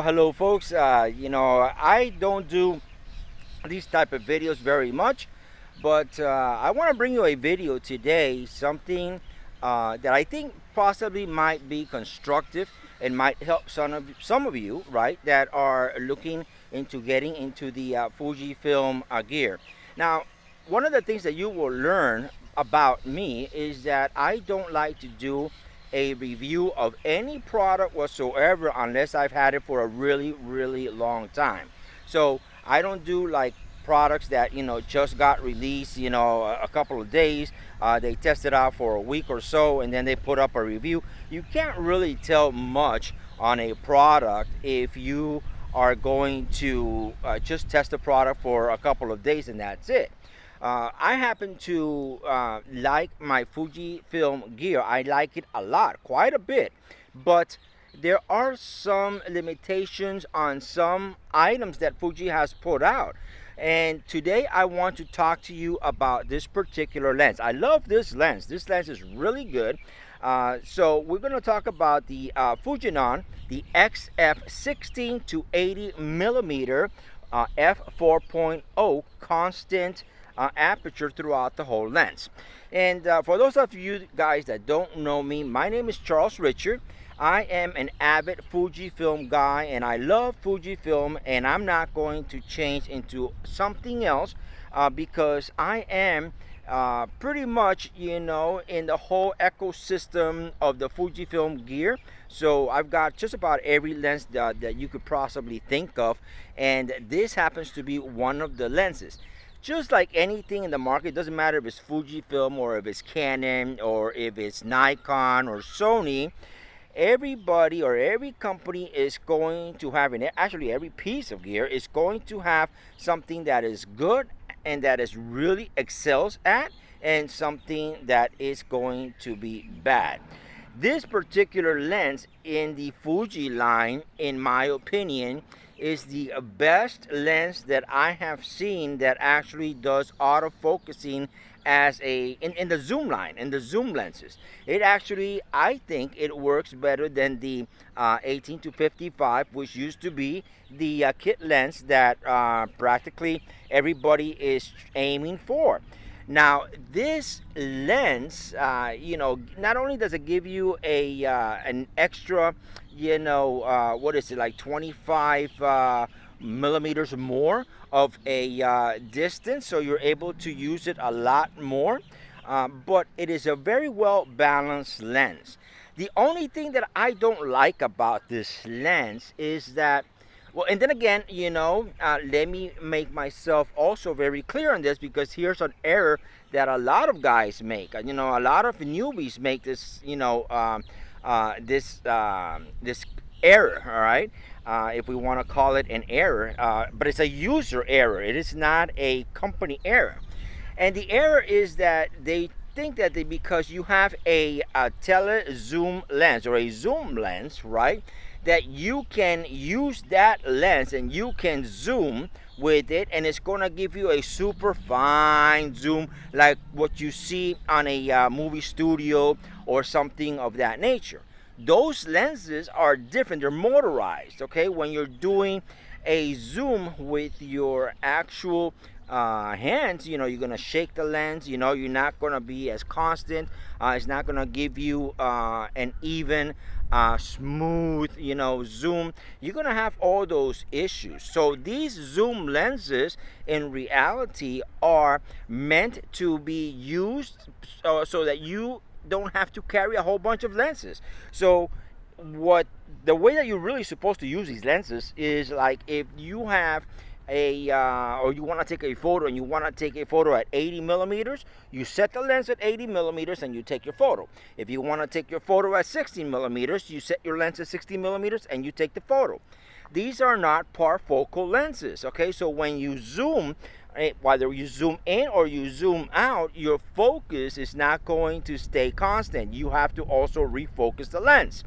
hello folks. I don't do these type of videos very much, but I want to bring you a video today, something that I think possibly might be constructive and might help some of you, right, that are looking into getting into the Fujifilm gear. Now, one of the things that you will learn about me is that I don't like to do a review of any product whatsoever unless I've had it for a really long time. So I don't do like products that just got released a couple of days. They test it out for a week or so and then they put up a review. You can't really tell much on a product if you are going to just test the product for a couple of days and that's it. I happen to like my Fujifilm gear. I like it a lot, quite a bit, but there are some limitations on some items that Fuji has put out. And today I want to talk to you about this particular lens. I love this lens. This lens is really good. So we're going to talk about the Fujinon, the XF16 to 80 millimeter f4.0 constant aperture throughout the whole lens. And for those of you guys that don't know me, my name is Charles Richard. I am an avid Fujifilm guy and I love Fujifilm, and I'm not going to change into something else because I am pretty much in the whole ecosystem of the Fujifilm gear. So I've got just about every lens that you could possibly think of, and this happens to be one of the lenses. Just like anything in the market, it doesn't matter if it's Fujifilm or if it's Canon or if it's Nikon or Sony, everybody or every company is going to have, and actually every piece of gear is going to have something that is good and that is really excels at, and something that is going to be bad. This particular lens in the Fuji line, in my opinion, is the best lens that I have seen that actually does autofocusing as in the zoom line, in the zoom lenses. It actually, I think it works better than the 18 to 55, which used to be the kit lens that practically everybody is aiming for. Now this lens, not only does it give you an extra, what is it, like 25 millimeters more of a distance, so you're able to use it a lot more, but it is a very well balanced lens. The only thing that I don't like about this lens is that, well, and then again, let me make myself also very clear on this, because here's an error that a lot of guys make. A lot of newbies make this, this error, all right? If we want to call it an error, but it's a user error. It is not a company error. And the error is that they think that because you have a tele zoom lens or a zoom lens, right, that you can use that lens and you can zoom with it and it's going to give you a super fine zoom like what you see on a movie studio or something of that nature. Those lenses are different. They're motorized, okay? When you're doing a zoom with your actual hands, you're going to shake the lens, you're not going to be as constant. It's not going to give you an even smooth zoom. You're going to have all those issues. So these zoom lenses in reality are meant to be used so that you don't have to carry a whole bunch of lenses. So the way that you're really supposed to use these lenses is like if you have or you want to take a photo and you want to take a photo at 80 millimeters, you set the lens at 80 millimeters and you take your photo. If you want to take your photo at 16 millimeters, you set your lens at 60 millimeters and you take the photo. These are not parfocal lenses, okay? So when you zoom, whether you zoom in or you zoom out, your focus is not going to stay constant. You have to also refocus the lens.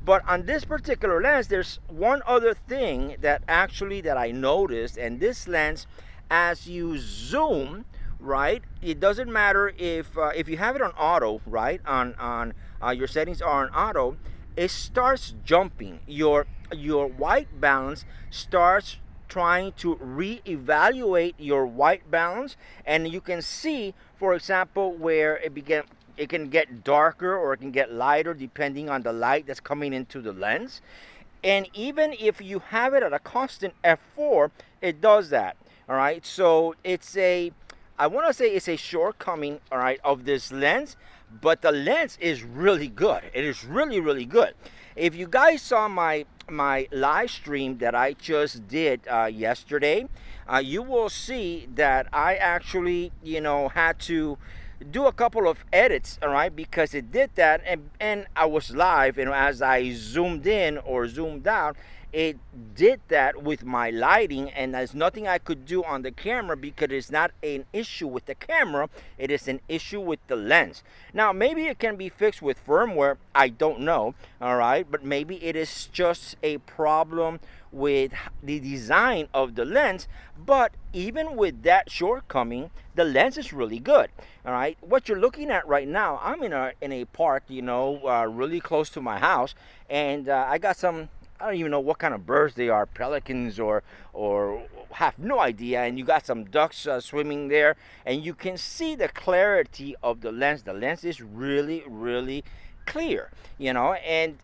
But on this particular lens, there's one other thing that I noticed, and this lens, as you zoom, right, it doesn't matter if you have it on auto, right, on your settings are on auto, it starts jumping. Your your white balance starts trying to reevaluate your white balance, and you can see, for example, where it can get darker or it can get lighter depending on the light that's coming into the lens. And even if you have it at a constant f4, it does that. All right, so it's a, I want to say it's a shortcoming, all right, of this lens, but the lens is really good. It is really, really good. If you guys saw my live stream that I just did yesterday, you will see that I actually, you know, had to do a couple of edits, all right, because it did that, and I was live, and as I zoomed in or zoomed out, it did that with my lighting, and there's nothing I could do on the camera because it's not an issue with the camera, it is an issue with the lens. Now maybe it can be fixed with firmware, I don't know, all right, but maybe it is just a problem with the design of the lens. But even with that shortcoming, the lens is really good. All right, what you're looking at right now, I'm in a park, you know, really close to my house, and I got some, I don't even know what kind of birds they are, pelicans or have no idea, and you got some ducks swimming there, and you can see the clarity of the lens. The lens is really, really clear, you know, and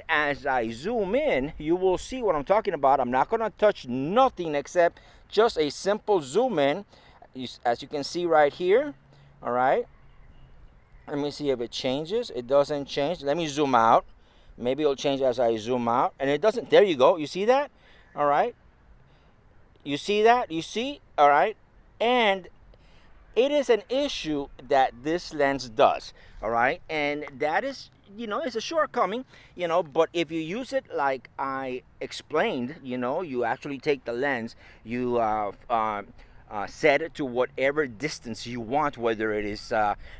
as I zoom in, you will see what I'm talking about. I'm not going to touch nothing except just a simple zoom in, as you can see right here. All right, let me see if it changes. It doesn't change. Let me zoom out. Maybe it'll change as I zoom out, and it doesn't. There you go. You see that? All right, you see that? You see? All right, and it is an issue that this lens does. All right, and that is, you know, it's a shortcoming, you know, but if you use it like I explained, you know, you actually take the lens, you set it to whatever distance you want, whether it is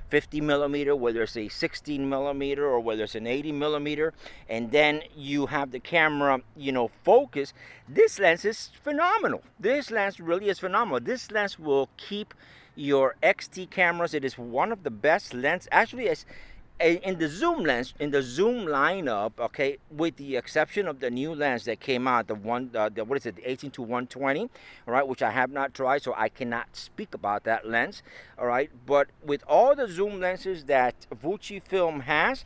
50 millimeter, whether it's a 16 millimeter, or whether it's an 80 millimeter, and then you have the camera, you know, focus. This lens is phenomenal. This lens really is phenomenal. This lens will keep your XT cameras. It is one of the best lenses, actually, as in the zoom lens, in the zoom lineup, okay, with the exception of the new lens that came out, the what is it, the 18-120, all right, which I have not tried, so I cannot speak about that lens, all right. But with all the zoom lenses that Fujifilm has,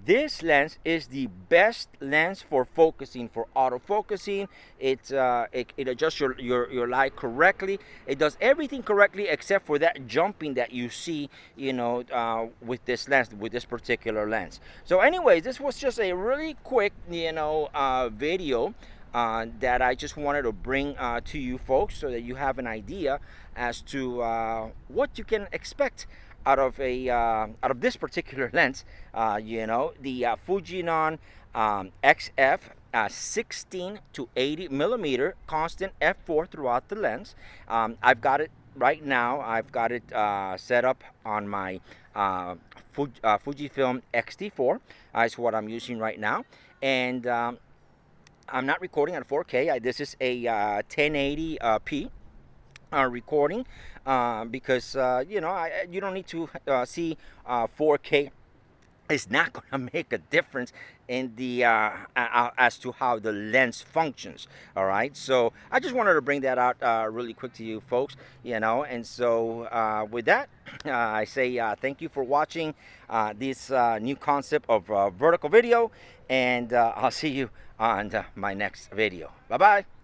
this lens is the best lens for focusing, for autofocusing. It adjusts your light correctly. It does everything correctly except for that jumping that you see, you know, with this lens, with this particular lens. So anyways, this was just a really quick, you know, video that I just wanted to bring to you folks, so that you have an idea as to what you can expect out of this particular lens. You know, the Fujinon XF16-80mm constant f4 throughout the lens. I've got it right now. I've got it set up on my Fujifilm X-T4. Is what I'm using right now, and I'm not recording at 4K. This is a 1080p recording, because you know, you don't need to see 4K. It's not going to make a difference in the as to how the lens functions. All right, so I just wanted to bring that out really quick to you folks, you know. And so with that, I say thank you for watching this new concept of vertical video, and I'll see you on my next video. Bye bye.